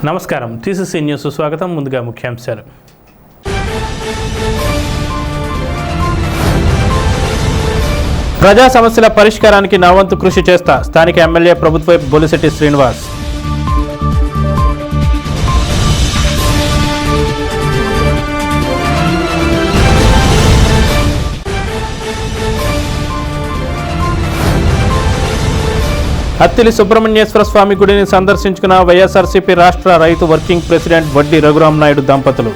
నమస్కారం TCC news స్వాగతం. ముందుగా ముఖ్యాంశాలు. ప్రజా సమస్యల పరిష్కారానికి నా వంతు కృషి చేస్తా. స్థానిక ఎమ్మెల్యే ప్రభుత్వ బొలిశెట్టి శ్రీనివాస్. అత్తిలి సుబ్రహ్మణ్యేశ్వర స్వామి గుడిని సందర్శించుకున్న వైఎస్ఆర్సీపీ రాష్ట్ర రైతు వర్కింగ్ ప్రెసిడెంట్ వడ్డీ రఘురామ్ నాయుడు దంపతులు.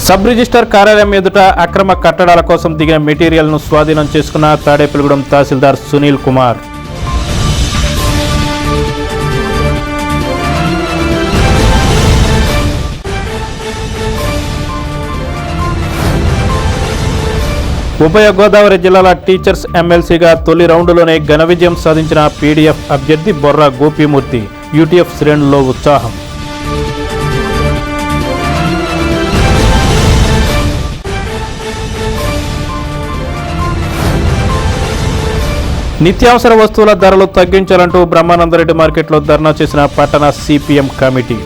సబ్ రిజిస్టర్ కార్యాలయం ఎదుట అక్రమ కట్టడాల కోసం దిగిన మెటీరియల్ను స్వాధీనం చేసుకున్న తాడేపల్లిగూడెం తహసీల్దార్ సునీల్ కుమార్. ఉభయ గోదావరి జిల్లాల టీచర్స్ ఎమ్మెల్సీగా తొలి రౌండ్లోనే ఘన విజయం సాధించిన పీడీఎఫ్ అభ్యర్థి బొర్రా గోపీమూర్తి. యూటీఎఫ్ శ్రేణుల్లో ఉత్సాహం. నిత్యావసర వస్తువుల ధరలు తగ్గించాలంటూ బ్రహ్మానందరెడ్డి మార్కెట్లో ధర్నా చేసిన పట్టణ సిపిఎం కమిటీ.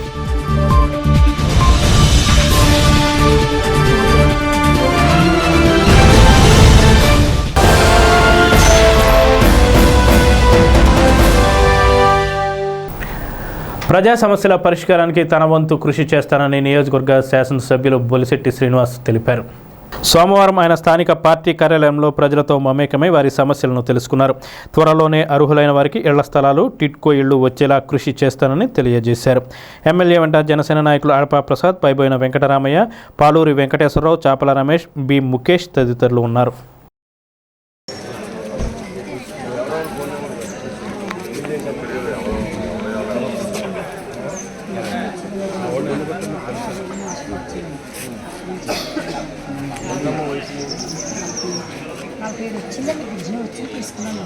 ప్రజా సమస్యల పరిష్కారానికి తన వంతు కృషి చేస్తానని నియోజకవర్గ శాసనసభ్యులు బొలిశెట్టి శ్రీనివాస్ తెలిపారు. సోమవారం ఆయన స్థానిక పార్టీ కార్యాలయంలో ప్రజలతో మమేకమై వారి సమస్యలను తెలుసుకున్నారు. త్వరలోనే అర్హులైన వారికి ఇళ్ల స్థలాలు, టిట్కో ఇళ్లు వచ్చేలా కృషి చేస్తానని తెలియజేశారు. ఎమ్మెల్యే వెంట జనసేన నాయకులు అడపా ప్రసాద్, పైబోయిన వెంకటరామయ్య, పాలూరి వెంకటేశ్వరరావు, చాపల రమేష్, బి ముఖేష్ తదితరులు ఉన్నారు. నా పేరు వచ్చిందండి, బిజినెస్ వచ్చి తీసుకున్నాను.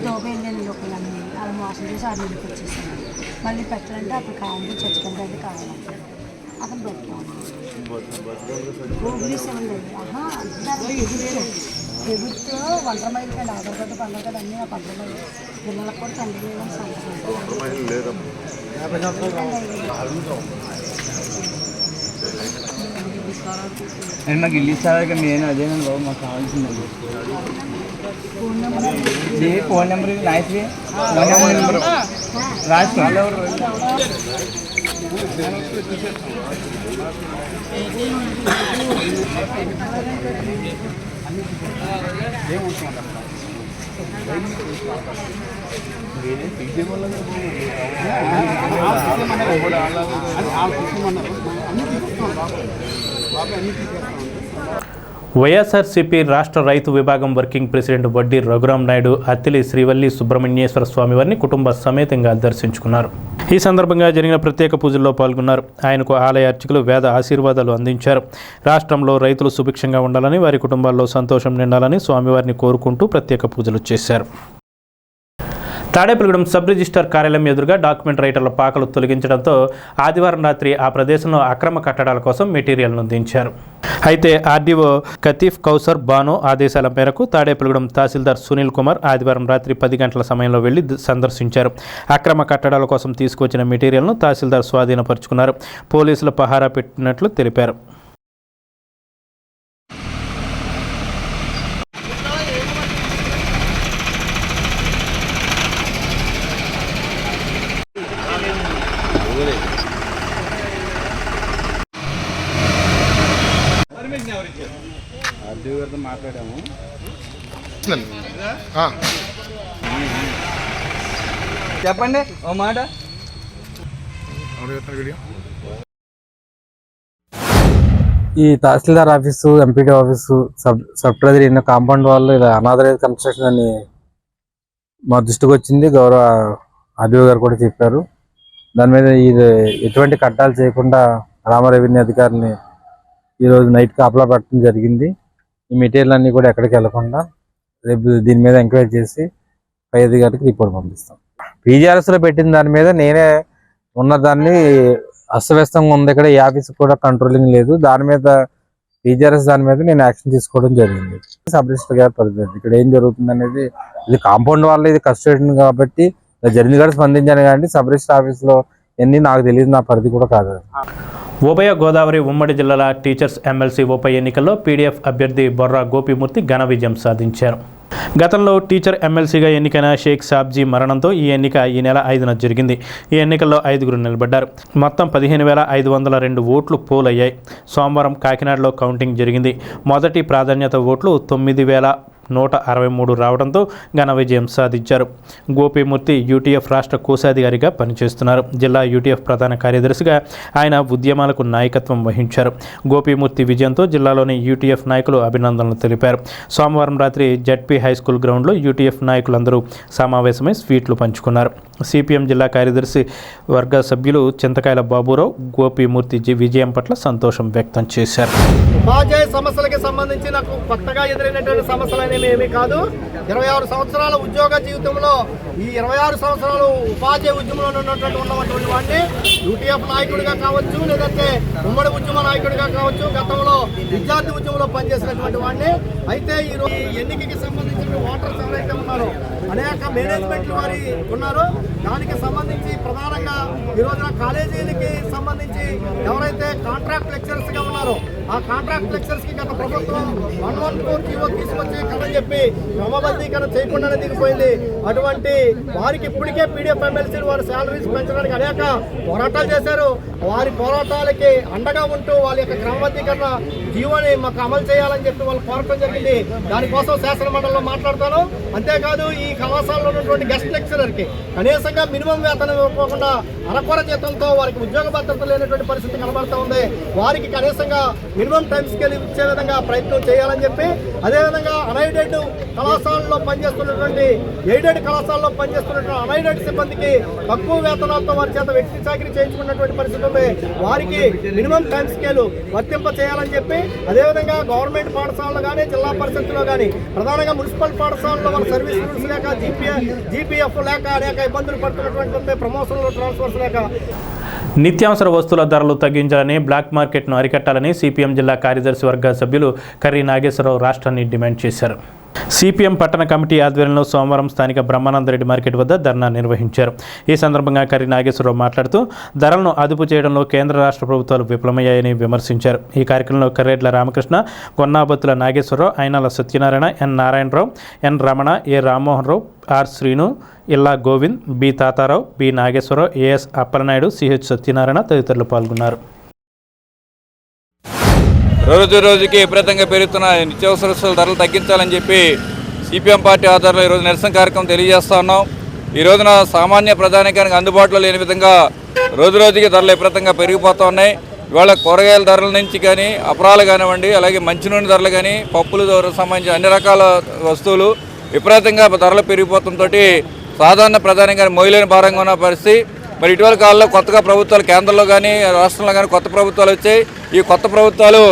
దోబెళ్ళని లోకలన్నీ అలా మోసం చేసి ఆ నీళ్ళకి వచ్చేసాను. మళ్ళీ పెట్టాలంటే అప్పుడు కావాలి, చచ్చిపోయిందంటే కావాలి. అతను బతికాను ప్రభుత్వం వంట మైలు కండి ఆధార్ కార్డు పండుగ కదా అన్నీ ఆ పంట మైలు పిల్లలకు కూడా తండ్రి అండ్ మాకు ఇల్లు ఇస్తాక నేను అదేనండి బాబు, మాకు కావాల్సిందండి ఫోన్ నెంబర్ రాసి వైఎస్ఆర్సీపీ రాష్ట్ర రైతు విభాగం వర్కింగ్ ప్రెసిడెంట్ వడ్డీ రఘురామ్ నాయుడు అత్తిలి శ్రీవల్లి సుబ్రహ్మణ్యేశ్వర స్వామి వారిని కుటుంబ సమేతంగా దర్శించుకున్నారు. ఈ సందర్భంగా జరిగిన ప్రత్యేక పూజల్లో పాల్గొన్నారు. ఆయనకు ఆలయ అర్చకులు వేద ఆశీర్వాదాలు అందించారు. రాష్ట్రంలో రైతులు సుభిక్షంగా ఉండాలని, వారి కుటుంబాల్లో సంతోషం నిండాలని స్వామివారిని కోరుకుంటూ ప్రత్యేక పూజలు చేశారు. తాడేపల్లిగూడెం సబ్ రిజిస్టర్ కార్యాలయం ఎదురుగా డాక్యుమెంట్ రైటర్ల పాకలు తొలగించడంతో ఆదివారం రాత్రి ఆ ప్రదేశంలో అక్రమ కట్టడాల కోసం మెటీరియల్ను దించారు. అయితే ఆర్డీఓ కతీఫ్ కౌసర్ బానో ఆదేశాల మేరకు తాడేపల్లిగూడెం తహసీల్దార్ సునీల్ కుమార్ ఆదివారం రాత్రి 10 గంటల సమయంలో వెళ్లి సందర్శించారు. అక్రమ కట్టడాల కోసం తీసుకొచ్చిన మెటీరియల్ను తహసీల్దార్ స్వాధీనపరుచుకున్నారు. పోలీసులు పహారా పెట్టినట్లు తెలిపారు. మాట్లాడాము. చెప్పండి ఓ మాట. ఈ tahsildar office, MPD office, sub treasury ఎన్నో కాంపౌండ్ వాళ్ళు ఇలా అనాథరైజ్ కన్స్ట్రక్షన్ అని మా దృష్టికి వచ్చింది. గౌరవ ఆర్డీఓ గారు కూడా చెప్పారు. దాని మీద ఇది ఎటువంటి కట్టాలు చేయకుండా రామ రెవెన్యూ అధికారిని ఈరోజు నైట్ కాపలా పెట్టడం జరిగింది. ఈ మెటీరియల్ అన్నీ కూడా ఎక్కడికి వెళ్లకుండా రేపు దీని మీద ఎంక్వైరీ చేసి పై అధికారికి రిపోర్ట్ పంపిస్తాం. పీజీఆర్ఎస్లో పెట్టిన దాని మీద నేనే ఉన్నదాన్ని అస్తవ్యస్తంగా ఉంది. ఇక్కడ ఈ ఆఫీస్ కూడా కంట్రోలింగ్ లేదు. దాని మీద టీచర్స్ దాని మీద నేను యాక్షన్ తీసుకోవడం జరిగింది. సబ్ రిజిస్టర్ గారి పరిధి ఇక్కడ ఏం జరుగుతుంది అనేది, ఇది కాంపౌండ్ వాళ్ళ ఇది కస్టడీ కాబట్టి జరిగింది కూడా స్పందించాను. కానీ సబ్ రిజిస్టర్ ఆఫీస్లో ఎన్ని నాకు తెలియదు, నా పరిధి కూడా కాదు. ఉభయ గోదావరి ఉమ్మడి జిల్లాల టీచర్స్ ఎమ్మెల్సీ ఉప ఎన్నికల్లో పీడీఎఫ్ అభ్యర్థి బొర్రా గోపిమూర్తి ఘన విజయం సాధించారు. గతంలో టీచర్ ఎమ్మెల్సీగా ఎన్నికైన షేక్ సాబ్జీ మరణంతో ఈ ఎన్నిక ఈ నెల 5న జరిగింది. ఈ ఎన్నికల్లో 5గురు నిలబడ్డారు. మొత్తం 15,502 ఓట్లు పోల్ అయ్యాయి. సోమవారం కాకినాడలో కౌంటింగ్ జరిగింది. మొదటి ప్రాధాన్యత ఓట్లు 9,163 రావడంతో ఘన విజయం సాధించారు. గోపిమూర్తి యూటీఎఫ్ రాష్ట్ర కోశాధికారిగా పనిచేస్తున్నారు. జిల్లా యూటీఎఫ్ ప్రధాన కార్యదర్శిగా ఆయన ఉద్యమాలకు నాయకత్వం వహించారు. గోపిమూర్తి విజయంతో జిల్లాలోని యూటీఎఫ్ నాయకులు అభినందనలు తెలిపారు. సోమవారం రాత్రి జడ్పీ హైస్కూల్ గ్రౌండ్లో యూటీఎఫ్ నాయకులందరూ సమావేశమై స్వీట్లు పంచుకున్నారు. సిపిఎం జిల్లా కార్యదర్శి వర్గ సభ్యులు చింతకాయల బాబురావు గోపిమూర్తి విజయం పట్ల సంతోషం వ్యక్తం చేశారు. ఉపాధ్యాయ సమస్యలకి సంబంధించి నాకు కొత్తగా ఎదురైనటువంటి సమస్యలు ఏమీ కాదు. 26 సంవత్సరాల ఉద్యోగ జీవితంలో ఈ 26 సంవత్సరాలు ఉపాధ్యాయ ఉద్యమంలో ఉన్నటువంటి వాడిని యూటీఎఫ్ నాయకుడిగా కావచ్చు, లేదంటే ఉమ్మడి ఉద్యమ నాయకుడిగా కావచ్చు, గతంలో విద్యార్థి ఉద్యమంలో పనిచేసినటువంటి వాడిని. అయితే ఈరోజు ఎన్నికకి సంబంధించిన ఓటర్స్ ఎవరైతే ఉన్నారో అనేక మేనేజ్మెంట్లు వారి ఉన్నారు. దానికి సంబంధించి ప్రధానంగా ఈ రోజున కాలేజీలకి సంబంధించి ఎవరైతే కాంట్రాక్ట్ లెక్చరర్స్గా ఉన్నారో ఆ కాంట్రాక్ట్ లెక్చరర్స్కి గత ప్రభుత్వం 114 జీవో తీసుకొచ్చి కదని చెప్పి క్రమబద్ధీకరణ చేయకుండానే దిగిపోయింది. అటువంటి వారికి ఇప్పటికే పీడీఎఫ్ ఎమ్మెల్సీలు వారి శాలరీస్ పెంచడానికి అనేక పోరాటాలు చేశారు. వారి పోరాటాలకి అండగా ఉంటూ వాళ్ళ యొక్క క్రమబద్ధీకరణ జీవోని మాకు అమలు చేయాలని చెప్పి వాళ్ళు కోరటం జరిగింది. దానికోసం శాసనమండలిలో మాట్లాడతాను. అంతేకాదు ఈ కళాశాలలో ఉన్నటువంటి గెస్ట్ లెక్చరర్కి కనీసంగా మినిమం వేతనం ఇవ్వకుండా అరకొర జీతంతో వారికి ఉద్యోగ భద్రత లేనటువంటి పరిస్థితి కనబడుతూ ఉంది. వారికి కనీసంగా మినిమం టైం స్కేల్ ఇచ్చే విధంగా ప్రయత్నం చేయాలని చెప్పి, అదేవిధంగా అన్ఎయిడెడ్ కళాశాలలో పనిచేస్తున్నటువంటి ఎయిడెడ్ కళాశాలలో పనిచేస్తున్నటువంటి అన్ఎయిడెడ్ సిబ్బందికి తక్కువ వేతనాలతో వారి చేత వ్యక్తి చాకరీ చేయించుకున్నటువంటి పరిస్థితి ఉంది. వారికి మినిమం టైం స్కేల్ వర్తింప చేయాలని చెప్పి, అదేవిధంగా గవర్నమెంట్ పాఠశాలలో కానీ జిల్లా పరిషత్తులో కానీ ప్రధానంగా మున్సిపల్ పాఠశాలలో వాళ్ళ సర్వీస్ రూల్స్ లేక జీపీఎఫ్ లేక అనేక ఇబ్బందులు పడుతున్నటువంటి ప్రమోషన్లు ట్రాన్స్ఫర్స్ లేక నిత్యావసర వస్తువుల ధరలు తగ్గించాలని, బ్లాక్ మార్కెట్ను అరికట్టాలని సిపిఎం జిల్లా కార్యదర్శి వర్గ సభ్యులు కర్రీ నాగేశ్వరరావు రాష్ట్రాన్ని డిమాండ్ చేశారు. సిపిఎం పట్టణ కమిటీ ఆధ్వర్యంలో సోమవారం స్థానిక బ్రహ్మానందరెడ్డి మార్కెట్ వద్ద ధర్నా నిర్వహించారు. ఈ సందర్భంగా కర్రీ నాగేశ్వరరావు మాట్లాడుతూ ధరలను అదుపు చేయడంలో కేంద్ర రాష్ట్ర ప్రభుత్వాలు విఫలమయ్యాయని విమర్శించారు. ఈ కార్యక్రమంలో Karredla Ramakrishna, Gonnabattula Nageswararao, Ayinala Satyanarayana, N Narayanarao, N Ramana, A Rammohan Rao, R Srinu, Illa Govind, B Tatarao, B Nageswararao, AS Appalanaidu, CH Satyanarayana తదితరులు పాల్గొన్నారు. రోజుకి విపరీతంగా పెరుగుతున్న నిత్యావసర వస్తువుల ధరలు తగ్గించాలని చెప్పి సిపిఎం పార్టీ ఆధ్వర్యంలో ఈరోజు నిరసన కార్యక్రమం తెలియజేస్తా ఉన్నాం. ఈ రోజున సామాన్య ప్రజానికానికి అందుబాటులో లేని విధంగా రోజుకి ధరలు విపరీతంగా పెరిగిపోతూ ఉన్నాయి. ఇవాళ కూరగాయల ధరల నుంచి కానీ అపరాలు కానివ్వండి, అలాగే మంచినూనె ధరలు కానీ, పప్పులు సంబంధించిన అన్ని రకాల వస్తువులు విపరీతంగా ధరలు పెరిగిపోవడంతో సాధారణ ప్రధానికాన్ని మోయలేని భారంగా ఉన్న పరిస్థితి. మరి ఇటీవల కాలంలో కొత్తగా ప్రభుత్వాలు కేంద్రంలో కానీ రాష్ట్రంలో కానీ కొత్త ప్రభుత్వాలు వచ్చాయి. ఈ కొత్త ప్రభుత్వాలు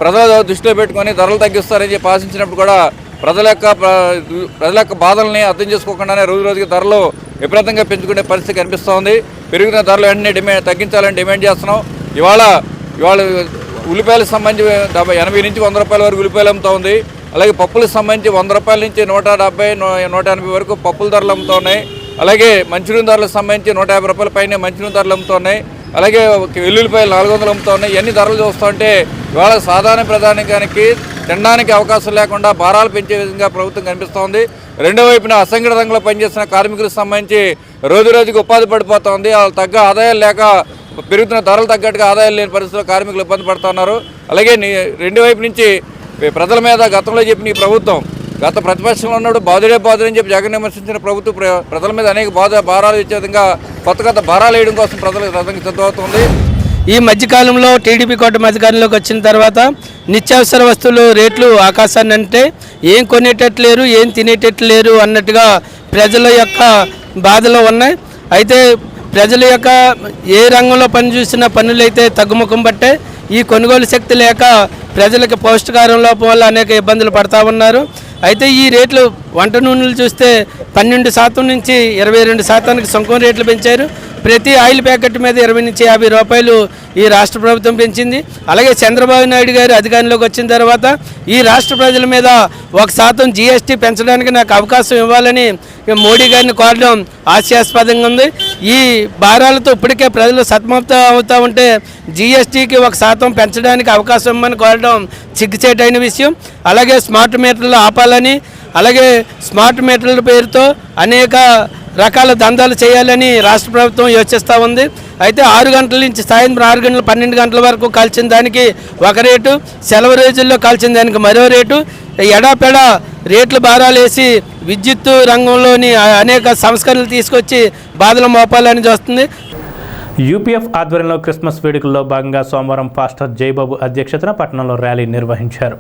ప్రజల దృష్టిలో పెట్టుకొని ధరలు తగ్గిస్తారని చెప్పి ఆశించినప్పుడు కూడా ప్రజల యొక్క బాధల్ని అర్థం చేసుకోకుండానే రోజుకి ధరలు విపరీతంగా పెంచుకునే పరిస్థితి కనిపిస్తోంది. పెరుగుతున్న ధరలు వెంటనే తగ్గించాలని డిమాండ్ చేస్తున్నాం. ఇవాళ ఉల్లిపాయలకు సంబంధించి 80 నుంచి 100 రూపాయల వరకు ఉల్లిపాయలు అమ్ముతూ ఉంది. అలాగే పప్పులకు సంబంధించి 100 రూపాయల నుంచి 170, 180 వరకు పప్పుల ధరలు అమ్ముతూ ఉన్నాయి. అలాగే మంచినూనె ధరలకు సంబంధించి 150 రూపాయల పైన మంచినూనె ధరలు అమ్ముతూ ఉన్నాయి. అలాగే వెల్లుల్లిపాయలు 400 అమ్ముతూ ఉన్నాయి. ఇవన్నీ ధరలు చూస్తుంటే ఇవాళ సాధారణ ప్రధానికానికి తినడానికి అవకాశం లేకుండా భారాలు పెంచే విధంగా ప్రభుత్వం కనిపిస్తోంది. రెండో వైపున అసంఘటిత రంగంలో పనిచేస్తున్న కార్మికులకు సంబంధించి రోజుకి ఉపాధి పడిపోతుంది. వాళ్ళు తగ్గ ఆదాయాలు లేక పెరుగుతున్న ధరలు తగ్గట్టుగా ఆదాయాలు లేని పరిస్థితుల్లో కార్మికులు ఇబ్బంది పడుతున్నారు. అలాగే రెండు వైపు నుంచి ప్రజల మీద గతంలో చెప్పిన ఈ ప్రభుత్వం గత ప్రతిపక్షంలో ఉన్నప్పుడు బాధుడే అని చెప్పి జగన్ విమర్శించిన ప్రభుత్వం ప్రజల మీద అనేక భారాలు ఇచ్చే విధంగా కొత్త భారాలు వేయడం కోసం ప్రజలకు రథంగా సిద్ధమవుతుంది. ఈ మధ్యకాలంలో టీడీపీ కోట మధ్యకాలంలోకి వచ్చిన తర్వాత నిత్యావసర వస్తువులు రేట్లు ఆకాశాన్ని అంటే ఏం కొనేటట్లేరు, ఏం తినేటట్లేరు అన్నట్టుగా ప్రజల యొక్క బాధలు ఉన్నాయి. అయితే ప్రజల యొక్క ఏ రంగంలో పనిచేసిన పనులైతే తగ్గుముఖం పట్టే ఈ కొనుగోలు శక్తి లేక ప్రజలకు పౌష్టికాహారం లోపం వల్ల అనేక ఇబ్బందులు పడతా ఉన్నారు. అయితే ఈ రేట్లు వంట నూనెలు చూస్తే 12% నుంచి 22% సుంకం రేట్లు పెంచారు. ప్రతి ఆయిల్ ప్యాకెట్ మీద 20 నుంచి 50 రూపాయలు ఈ రాష్ట్ర ప్రభుత్వం పెంచింది. అలాగే చంద్రబాబు నాయుడు గారు అధికారంలోకి వచ్చిన తర్వాత ఈ రాష్ట్ర ప్రజల మీద 1% GST పెంచడానికి నాకు అవకాశం ఇవ్వాలని మోడీ గారిని కోరడం హాస్యాస్పదంగా ఉంది. ఈ భారాలతో ఇప్పటికే ప్రజలు సతమతం అవుతూ ఉంటే GSTకి 1% పెంచడానికి అవకాశం ఇవ్వమని కోరడం సిగ్గుచేటైన విషయం. అలాగే స్మార్ట్ మీటర్లు ఆపాలని, అలాగే స్మార్ట్ మీటర్ల పేరుతో అనేక రకాల దందాలు చేయాలని రాష్ట్ర ప్రభుత్వం యోచిస్తూ ఉంది. అయితే 6 గంటల నుంచి సాయంత్రం 6 గంటల 12 గంటల వరకు కాల్చిన దానికి ఒక రేటు, సెలవు రోజుల్లో కాల్చిన దానికి మరో రేటు, ఎడాపెడా రేట్లు భారాలు వేసి విద్యుత్ రంగంలోని అనేక సంస్కరణలు తీసుకొచ్చి బాధలు మోపాలని చూస్తుంది. UPF ఆధ్వర్యంలో క్రిస్మస్ వేడుకల్లో భాగంగా సోమవారం పాస్టర్ జయబాబు అధ్యక్షతన పట్టణంలో ర్యాలీ నిర్వహించారు.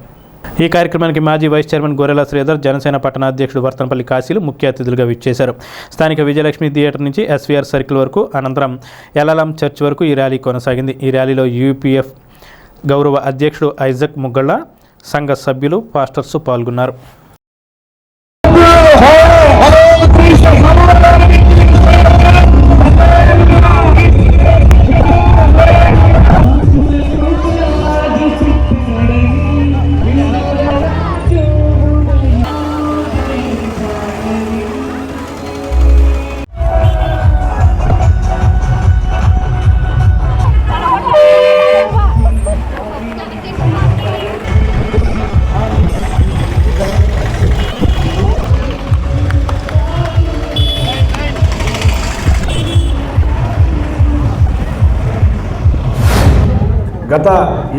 ఈ కార్యక్రమానికి మాజీ వైస్ చైర్మన్ గొర్రెల శ్రీధర్, జనసేన పట్టణ అధ్యక్షుడు వర్తనపల్లి కాశీలు ముఖ్య అతిథులుగా విచ్చేశారు. స్థానిక విజయలక్ష్మి థియేటర్ నుంచి SVR సర్కిల్ వరకు, అనంతరం ఎల్ఎల్ఎం చర్చ్ వరకు ఈ ర్యాలీ కొనసాగింది. ఈ ర్యాలీలో UPF గౌరవ అధ్యక్షుడు ఐజక్ ముగ్గళ్ళ, సంఘ సభ్యులు, పాస్టర్స్ పాల్గొన్నారు. గత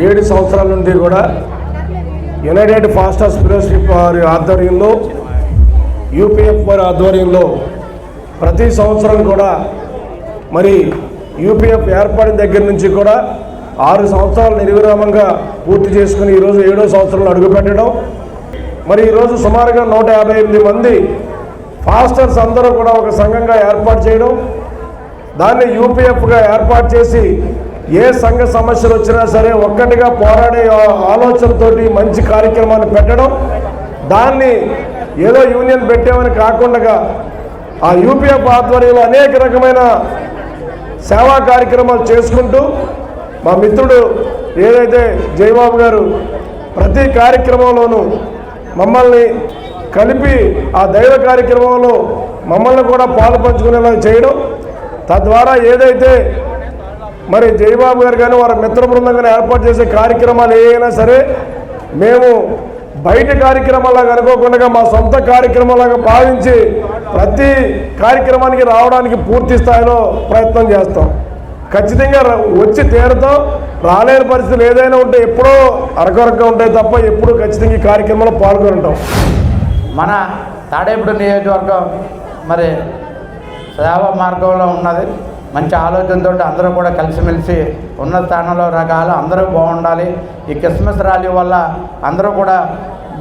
7 సంవత్సరాల నుండి కూడా యునైటెడ్ ఫాస్టర్స్ ఫెలోషిప్ వారి ఆధ్వర్యంలో, UPF వారి ఆధ్వర్యంలో ప్రతి సంవత్సరం కూడా మరి UPF ఏర్పడిన దగ్గర నుంచి కూడా 6 సంవత్సరాలు నిర్విరామంగా పూర్తి చేసుకుని ఈరోజు 7వ సంవత్సరంలో అడుగుపెట్టడం, మరి ఈరోజు సుమారుగా 158 మంది ఫాస్టర్స్ అందరూ కూడా ఒక సంఘంగా ఏర్పాటు చేయడం, దాన్ని UPFగా ఏర్పాటు చేసి ఏ సంఘ సమస్యలు వచ్చినా సరే ఒక్కటిగా పోరాడే ఆలోచనతోటి మంచి కార్యక్రమాన్ని పెట్టడం, దాన్ని ఏదో యూనియన్ పెట్టామని కాకుండా ఆ UPF ఆధ్వర్యంలో అనేక రకమైన సేవా కార్యక్రమాలు చేసుకుంటూ మా మిత్రుడు ఏదైతే జయబాబు గారు ప్రతి కార్యక్రమంలోనూ మమ్మల్ని కలిపి ఆ దైవ కార్యక్రమంలో మమ్మల్ని కూడా పాలు పంచుకునేలా చేయడం, తద్వారా ఏదైతే మరి జయబాబు గారు కానీ వారి మిత్ర బృందం కానీ ఏర్పాటు చేసే కార్యక్రమాలు ఏవైనా సరే మేము బయట కార్యక్రమాలాగా అనుకోకుండా మా సొంత కార్యక్రమాలాగా భావించి ప్రతి కార్యక్రమానికి రావడానికి పూర్తి స్థాయిలో ప్రయత్నం చేస్తాం. ఖచ్చితంగా వచ్చి తీరుతాం. రాలేని పరిస్థితులు ఏదైనా ఉంటే ఎప్పుడో అరకొరగా ఉంటాయి తప్ప ఎప్పుడూ ఖచ్చితంగా ఈ కార్యక్రమంలో పాల్గొని ఉంటాం. మన తాడేపల్లి నియోజకవర్గం మరి సేవా మార్గంలో ఉన్నది. మంచి ఆలోచనతో అందరూ కూడా కలిసిమెలిసి ఉన్న స్థానంలో రకాలు అందరూ బాగుండాలి. ఈ క్రిస్మస్ ర్యాలీ వల్ల అందరూ కూడా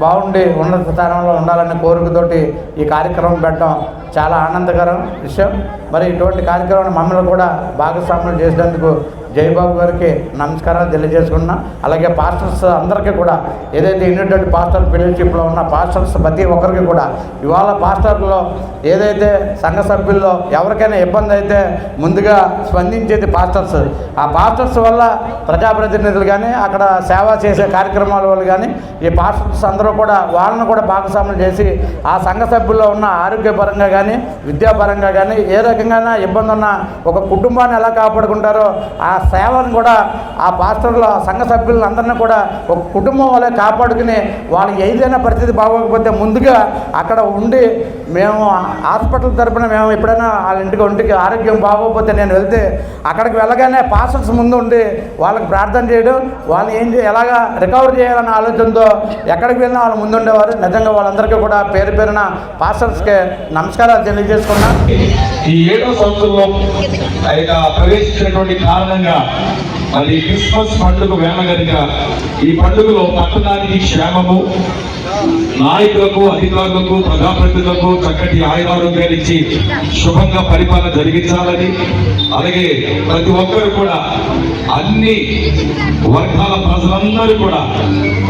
బాగుండి ఉన్నత స్థానంలో ఉండాలనే కోరికతోటి ఈ కార్యక్రమం పెట్టడం చాలా ఆనందకరం విషయం. మరి ఇటువంటి కార్యక్రమాన్ని మమ్మల్ని కూడా భాగస్వామ్యం చేసినందుకు జయబాబు గారికి నమస్కారాలు తెలియజేసుకున్నా. అలాగే పాస్టర్స్ అందరికీ కూడా ఏదైతే యూనైటెడ్ పాస్టర్ ఫెలోషిప్లో ఉన్న పాస్టర్స్ ప్రతి ఒక్కరికి కూడా ఇవాళ పాస్టర్లో ఏదైతే సంఘ సభ్యుల్లో ఎవరికైనా ఇబ్బంది అయితే ముందుగా స్పందించేది పాస్టర్స్. ఆ పాస్టర్స్ వల్ల ప్రజాప్రతినిధులు కానీ అక్కడ సేవ చేసే కార్యక్రమాల వల్ల కానీ ఈ పాస్టర్స్ అందరూ కూడా వాళ్ళను కూడా భాగస్వామ్యం చేసి ఆ సంఘ సభ్యుల్లో ఉన్న ఆరోగ్యపరంగా కానీ విద్యాపరంగా కానీ ఏ రకంగా ఇబ్బంది ఉన్న ఒక కుటుంబాన్ని ఎలా కాపాడుకుంటారో ఆ సేవను కూడా ఆ పాస్టర్లు ఆ సంఘ సభ్యులను అందరినీ కూడా ఒక కుటుంబం వల్ల కాపాడుకుని వాళ్ళకి ఏదైనా పరిస్థితి బాగోకపోతే ముందుగా అక్కడ ఉండి మేము హాస్పిటల్ తరపున మేము ఎప్పుడైనా వాళ్ళ ఒంటికి ఆరోగ్యం బాగోకపోతే నేను వెళ్తే అక్కడికి వెళ్ళగానే పాస్టర్స్ ముందు ఉండి వాళ్ళకి ప్రార్థన చేయడం, వాళ్ళని ఎలాగా రికవర్ చేయాలన్న ఆలోచనతో ఎక్కడికి వెళ్ళినా వాళ్ళు ముందుండేవారు. నిజంగా వాళ్ళందరికీ కూడా పేరు పేరున పాస్టర్స్కి నమస్కారాలు తెలియజేసుకున్నా. ఈ 7వ సంవత్సరంలో ప్రవేశించినటువంటి కారణంగా మరి క్రిస్మస్ పండుగ వేమగడిగా ఈ పండుగలో పట్టణానికి క్షేమము, నాయకులకు, అధికారులకు, ప్రజాప్రతినిధులకు చక్కటి ఆయురారోగ్యాలు ఇచ్చి శుభంగా పరిపాలన జరిగించాలని, అలాగే ప్రతి ఒక్కరు కూడా అన్ని వర్గాల ప్రజలందరూ కూడా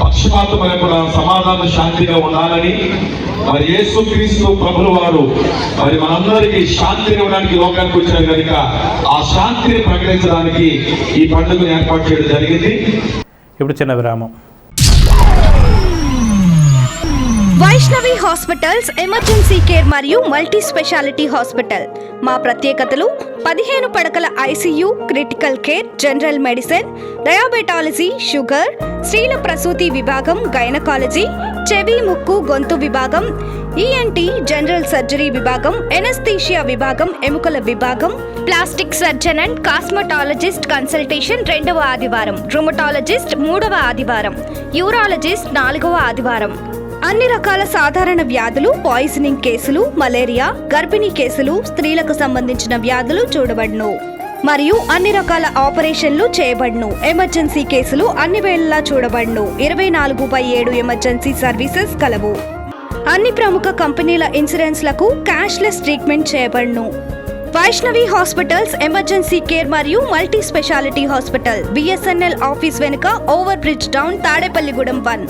పక్షపాతమైన కూడా సమాధాన శాంతిగా ఉండాలని, మరి యేసుక్రీస్తు ప్రభుల వారు మరి మనందరికీ శాంతిని ఇవ్వడానికి లోకానికి వచ్చారు కనుక ఆ శాంతిని ప్రకటించడానికి ఈ పండుగను ఏర్పాటు చేయడం జరిగింది. ఇప్పుడు చిన్న విరామం. వైష్ణవి హాస్పిటల్స్ ఎమర్జెన్సీ కేర్ మరియు మల్టీ స్పెషాలిటీ హాస్పిటల్. మా ప్రత్యేకతలు 15 పడకల ICU, critical care, general medicine, diabetology, sugar, స్త్రీల ప్రసూతి విభాగం, గైనకాలజీ, చెవి, ముక్కు, గొంతు విభాగం, ఈఎన్టీ, జనరల్ సర్జరీ విభాగం, ఎనస్థీషియా విభాగం, ఎముకల విభాగం, plastic surgeon and cosmetologist consultation 2వ ఆదివారం, రుమటాలజిస్ట్ 3వ ఆదివారం, యూరాలజిస్ట్ 4వ ఆదివారం. అన్ని రకాల సాధారణ వ్యాధులు, పాయిజనింగ్ కేసులు, మలేరియా, గర్భిణీ కేసులు, స్త్రీలకు సంబంధించిన వ్యాధులు చూడబడును మరియు అన్ని రకాల ఆపరేషన్లు చేయబడును. ఎమర్జెన్సీ కేసులు అన్ని వేళలా చూడబడును. 24/7 ఎమర్జెన్సీ సర్వీసెస్ కలవు. అన్ని ప్రముఖ కంపెనీల ఇన్సూరెన్స్లకు క్యాష్లెస్ ట్రీట్మెంట్ చేయబడును. వైష్ణవి హాస్పిటల్స్ ఎమర్జెన్సీ కేర్ మరియు multi speciality hospital, BSNL office వెనుక, over bridge down, Tadepalligudem 1.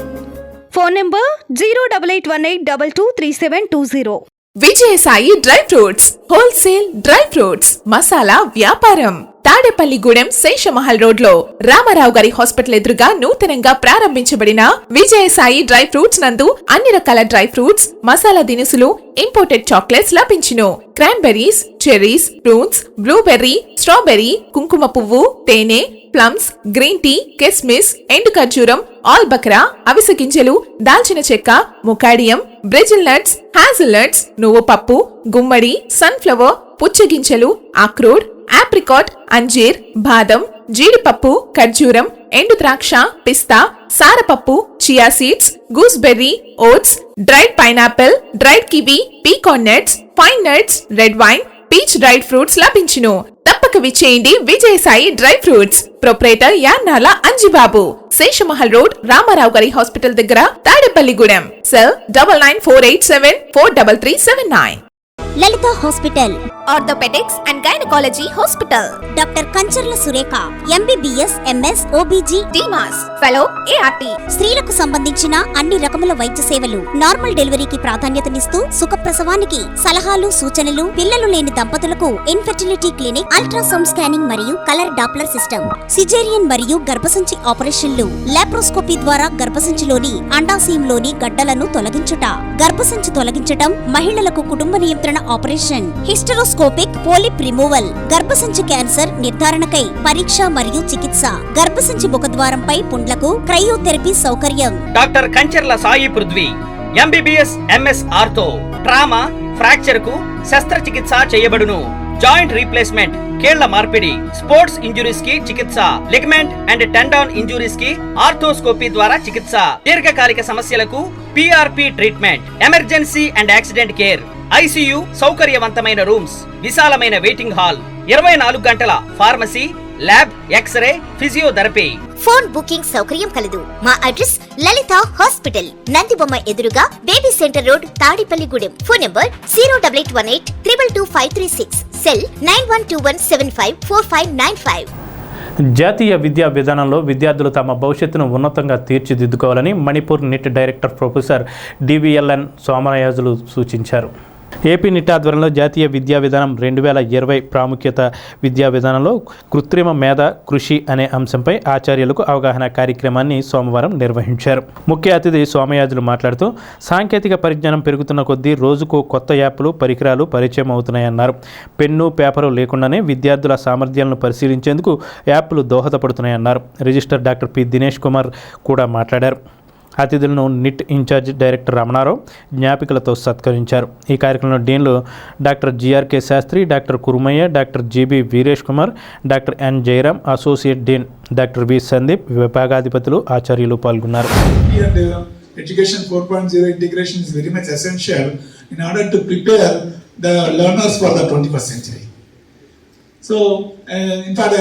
Phone number 08818223720. Vijayasai dry fruits wholesale dry fruits masala వ్యాపారం. తాడేపల్లిగూడెం శేషమహల్ రోడ్ లో రామారావు గారి హాస్పిటల్ ఎదురుగా నూతనంగా ప్రారంభించబడిన విజయసాయి డ్రై ఫ్రూట్స్ నందు అన్ని రకాల డ్రై ఫ్రూట్స్, మసాలా దినుసులు, ఇంపోర్టెడ్ చాక్లెట్స్ లభించును. Cranberries, cherries, prunes, blueberry, strawberry, కుంకుమ పువ్వు, తేనె, ప్లమ్స్, గ్రీన్ టీ, కిస్మిస్, ఎండు ఖర్జూరం, ఆల్ బక్రా, అవిసె గింజలు, దాల్చిన చెక్క, ముకాడియం, బ్రెజిల్ నట్స్, హ్యాజిల్ నట్స్, నువ్వు పప్పు, గుమ్మడి, సన్ఫ్లవర్, పుచ్చగింజలు, అక్రోడ్, ఆప్రికాట్, అంజీర్, బాదం, జీడిపప్పు, ఖర్జూరం, ఎండు ద్రాక్ష, పిస్తా, సారపప్పు, chia seeds, gooseberry, oats, dried pineapple, dried kiwi, pecan nuts, pine nuts, red wine, peach dried fruits లభించును. తప్పక విచ్చేయండి Vijayasai dry fruits. Proprietor Yannala Anjibabu, Seshamahal road, Ramarao గారి హాస్పిటల్ దగ్గర, Tadepalligudem. Cell 9948743379. Lalitha hospital, orthopaedics and gynaecology hospital. Doctor Kancharla Surekha, MBBS, MS, OBG, DMAS, fellow, ART. స్త్రీలకు సంబంధించిన అన్ని రకముల వైద్య సేవలు, నార్మల్ డెలివరీకి ప్రాధాన్యతనిస్తూ సుఖప్రసవానికి సలహాలు, సూచనలు, పిల్లలు లేని దంపతులకు ఇన్ఫెర్టిలిటీ క్లినిక్, అల్ట్రాసౌండ్ స్కానింగ్ మరియు కలర్ డాప్లర్ సిస్టమ్, సిజేరియన్ మరియు గర్భసంచి ఆపరేషన్లు, లాప్రోస్కోపీ ద్వారా గర్భసంచిలోని అండాశయంలోని గడ్డలను తొలగించుట, గర్భసంచి తొలగించటం, మహిళలకు కుటుంబ నియంత్రణ ఆపరేషన్, హిస్టరోస్కోపిక్ పోలిప్ రిమూవల్, గర్భసంచి క్యాన్సర్ నిర్ధారణకై పరీక్ష మరియు చికిత్స, గర్భసంచి ముఖద్వారంపై పుండ్లకు క్రయోథెరపీ సౌకర్యం. Doctor Kancharla Sai Prithvi, MBBS, MS ortho, trauma, fracture కు శస్త్రచికిత్స చేయబడును. జాయింట్ రీప్లేస్మెంట్, కేళ్ల మార్పిడి, స్పోర్ట్స్ ఇంజురీస్ కి చికిత్స, లిగమెంట్ అండ్ టెండాన్ ఇంజురీస్ కి ఆర్థోస్కోపీ ద్వారా చికిత్స, దీర్ఘకాలిక సమస్యలకు PRP treatment, emergency and accident care, ICU, సౌకర్యవంతమైన రూమ్స్, విశాలమైన వెయిటింగ్ హాల్, 24 గంటల pharmacy, lab, X ray, physiotherapy. Phone booking సౌకర్యం కలదు. మా అడ్రస్ లలిత హాస్పిటల్, నందిబొమ్మ ఎదురుగా, baby centre road, Tadepalligudem. Phone number 08818222536. Cell 9121754595. జాతీయ విద్యా విధానంలో విద్యార్థులు తమ భవిష్యత్తును ఉన్నతంగా తీర్చిదిద్దుకోవాలని Manipur NIT director professor DVLN Somayajulu సూచించారు. ఏపీ నిట్ ఆధ్వర్యంలో జాతీయ విద్యా విధానం 2020 ప్రాముఖ్యత విద్యా విధానంలో కృత్రిమ మేధ కృషి అనే అంశంపై ఆచార్యులకు అవగాహన కార్యక్రమాన్ని సోమవారం నిర్వహించారు. ముఖ్య అతిథి సోమయాజులు మాట్లాడుతూ సాంకేతిక పరిజ్ఞానం పెరుగుతున్న కొద్దీ రోజుకు కొత్త యాప్లు, పరికరాలు పరిచయం అవుతున్నాయన్నారు. పెన్ను, పేపరు లేకుండానే విద్యార్థుల సామర్థ్యాలను పరిశీలించేందుకు యాప్లు దోహదపడుతున్నాయన్నారు. Registrar doctor P Dinesh Kumar కూడా మాట్లాడారు. అతిథులను నిట్ ఇన్ఛార్జ్ డైరెక్టర్ రమణారావు జ్ఞాపికలతో సత్కరించారు. ఈ కార్యక్రమంలో డీన్లు doctor GRK Sastry, doctor Kurumaiah, doctor GB Veeresh Kumar, doctor N Jayaram, associate dean doctor V Sandeep, విభాగాధిపతులు, ఆచార్యులు పాల్గొన్నారు. Education 4.0 integration is very much essential in order to prepare the learners for the 21st century. So, in fact,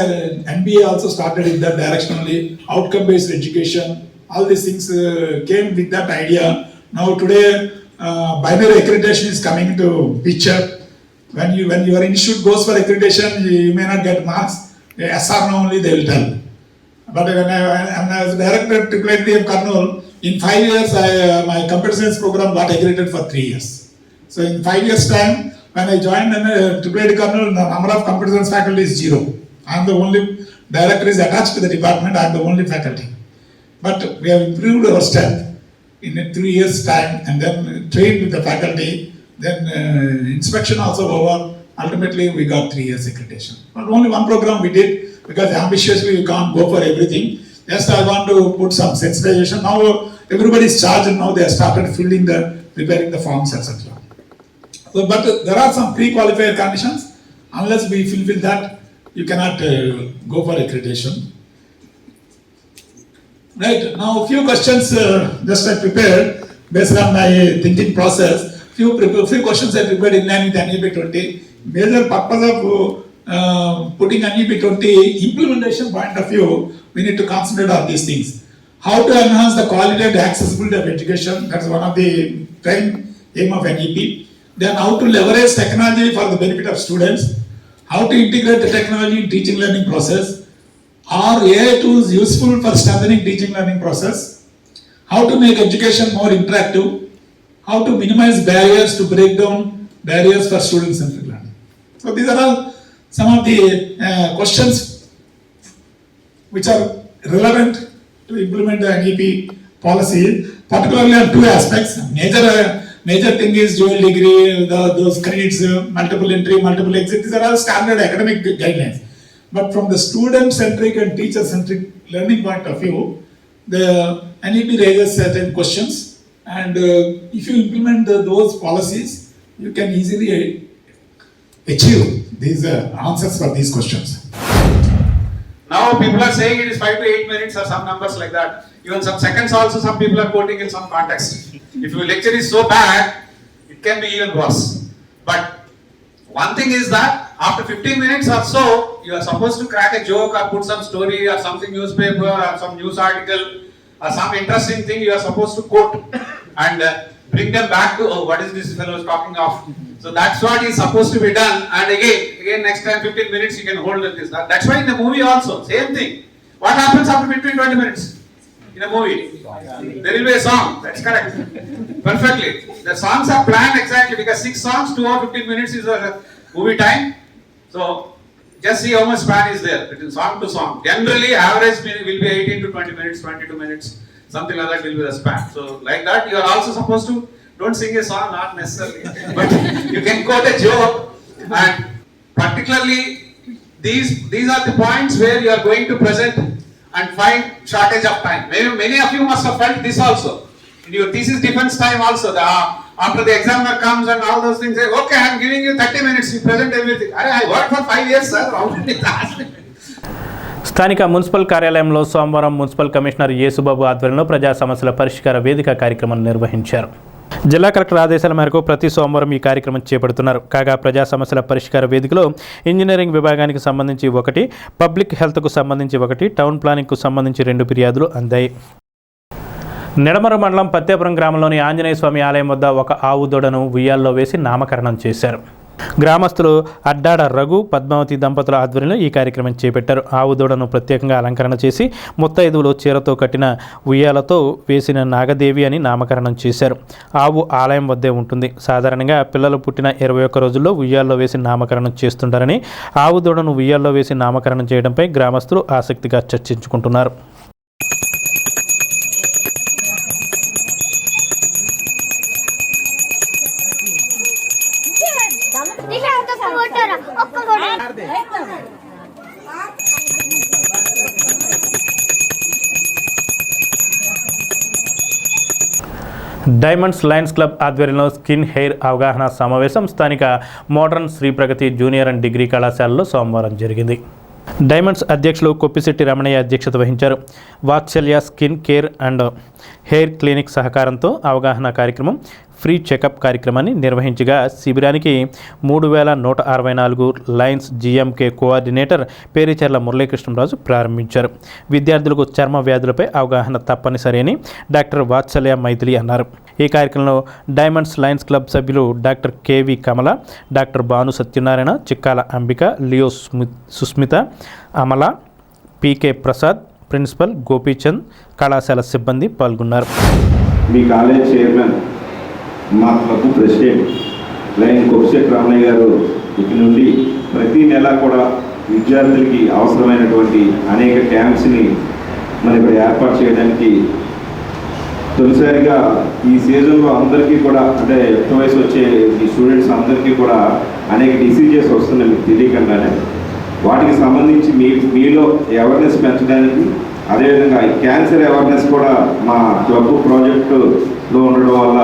NBA also started in that direction only, outcome-based education. All these things came with that idea Now today, binary accreditation is coming to picture. When your institute goes for accreditation, you may not get marks. Yes or no only they will tell. But when I was director at IIITM Kurnool, in 5 years, my computer science program got accredited for 3 years. So in 5 years' time, when I joined IIIT Kurnool, the number of computer science faculty is 0. I am the only director is attached to the department. I am the only faculty. But we have improved our strength in 3 years' time, and then trained with the faculty. Then inspection also over. Ultimately, we got 3 years accreditation. But only one program we did, because ambitiously you can't go for everything. Just I want to put some sensitization. Now everybody is charged, and now they have started preparing the forms, etc. So, but there are some pre-qualifier conditions. Unless we fulfill that, you cannot go for accreditation. Right, now a few questions just I prepared based on my thinking process. Few questions I prepared in line with NEP 20. Major purpose of putting NEP 20 implementation point of view, we need to concentrate on these things. How to enhance the quality and accessibility of education, that's one of the prime aim of NEP. Then how to leverage technology for the benefit of students. How to integrate the technology in teaching learning process. Are AI tools useful for strengthening teaching learning process? How to make education more interactive? How to minimize barriers to break down barriers for student-centered learning. So these are all some of the questions which are relevant to implement the NEP policy, particularly on 2 aspects. Major thing is dual degree, those credits, multiple entry, multiple exit. These are all standard academic guidelines. But from the student-centric and teacher-centric learning point of view, the NEP raises certain questions, and if you implement those policies, you can easily achieve these answers for these questions. Now people are saying it is 5 to 8 minutes or some numbers like that. Even some seconds also some people are quoting in some context. If your lecture is so bad, it can be even worse. But one thing is that after 15 minutes or so, you are supposed to crack a joke or put some story or something newspaper or some news article or some interesting thing you are supposed to quote and bring them back to, oh, what is this fellow talking of? So that's what is supposed to be done. And again next time 15 minutes you can hold this. That's why in the movie also, same thing. What happens after between 20 minutes? In a movie, there will be a song. That's correct. Perfectly. The songs are planned exactly because 6 songs, 2 or 15 minutes is a movie time. So just see how much span is there between song to song. Generally, average will be 18 to 20 minutes, 22 minutes, something like that will be the span. So like that, you are also supposed to don't sing a song, not necessarily, but you can quote a joke. And particularly, these are the points where you are going to present and find shortage of time. Many of you must have felt this also. In your thesis defense time also, after the examiner comes and all those things, say, okay, I am giving you 30 minutes, you present everything. I worked for 5 years, sir. How did it last? స్థానిక municipal కార్యాలయంలో సోమవారం municipal commissioner Yesubabu ఆధ్వర్యంలో ప్రజా సమస్యల పరిష్కార వేదిక కార్యక్రమం నిర్వహించారు. జిల్లా కలెక్టర్ ఆదేశాల మేరకు ప్రతి సోమవారం ఈ కార్యక్రమం చేపడుతున్నారు. కాగా ప్రజా సమస్యల పరిష్కార వేదికలో ఇంజనీరింగ్ విభాగానికి సంబంధించి 1, పబ్లిక్ హెల్త్కు సంబంధించి 1, టౌన్ ప్లానింగ్కు సంబంధించి 2 ఫిర్యాదులు అందాయి. నిడమర మండలం పత్తేపురం గ్రామంలోని ఆంజనేయ స్వామి ఆలయం వద్ద ఒక ఆవు దూడను ఉయ్యాల్లో వేసి నామకరణం చేశారు. గ్రామస్తులు అడ్డాడ రఘు, పద్మావతి దంపతుల ఆధ్వర్యంలో ఈ కార్యక్రమం చేపట్టారు. ఆవు దూడను ప్రత్యేకంగా అలంకరణ చేసి ముత్తైదువులు చీరతో కట్టిన ఉయ్యాలతో వేసిన నాగదేవి అని నామకరణం చేశారు. ఆవు ఆలయం వద్దే ఉంటుంది. సాధారణంగా పిల్లలు పుట్టిన 21 రోజుల్లో ఉయ్యాల్లో వేసి నామకరణం చేస్తుంటారని, ఆవు దూడను ఉయ్యాల్లో వేసి నామకరణం చేయడంపై గ్రామస్తులు ఆసక్తిగా చర్చించుకుంటున్నారు. డైమండ్స్ లయన్స్ క్లబ్ ఆధ్వర్యంలో స్కిన్ హెయిర్ అవగాహన సమావేశం స్థానిక modern Shri Pragathi junior and degree కళాశాలలో సోమవారం జరిగింది. డైమండ్స్ అధ్యక్షులు కొప్పిశెట్టి రమణయ్య అధ్యక్షత వహించారు. Vatsalya skin care and hair clinic సహకారంతో అవగాహన కార్యక్రమం, ఫ్రీ చెకప్ కార్యక్రమాన్ని నిర్వహించగా శిబిరానికి 3164 lions GMK coordinator Pericherla Muralikrishnaraju ప్రారంభించారు. విద్యార్థులకు చర్మ వ్యాధులపై అవగాహన తప్పనిసరి అని డాక్టర్ వాత్సల్య మైథిలి అన్నారు. ఈ కార్యక్రమంలో డైమండ్స్ లయన్స్ క్లబ్ సభ్యులు doctor KV Kamala, doctor Bhanu Satyanarayana, Chikkala Ambika, Leo Susmitha, Amala, PK Prasad, principal Gopichand, కళాశాల సిబ్బంది పాల్గొన్నారు. మీ కాలేజ్ చైర్మన్, మా club president lion Koppisetti Ramayya గారు ఇక నుండి ప్రతి నెల కూడా విద్యార్థులకి అవసరమైనటువంటి అనేక క్యాంప్స్ని మన ఇక్కడ ఏర్పాటు చేయడానికి తొలిసారిగా ఈ సీజన్లో అందరికీ కూడా అంటే యుక్త వయసు వచ్చే ఈ స్టూడెంట్స్ అందరికీ కూడా అనేక డిసీజెస్ వస్తున్నాయి మీకు తెలియకుండానే. వాటికి సంబంధించి మీలో అవేర్నెస్ పెంచడానికి, అదేవిధంగా క్యాన్సర్ అవేర్నెస్ కూడా మా క్లబ్ ప్రాజెక్టులో ఉండడం వల్ల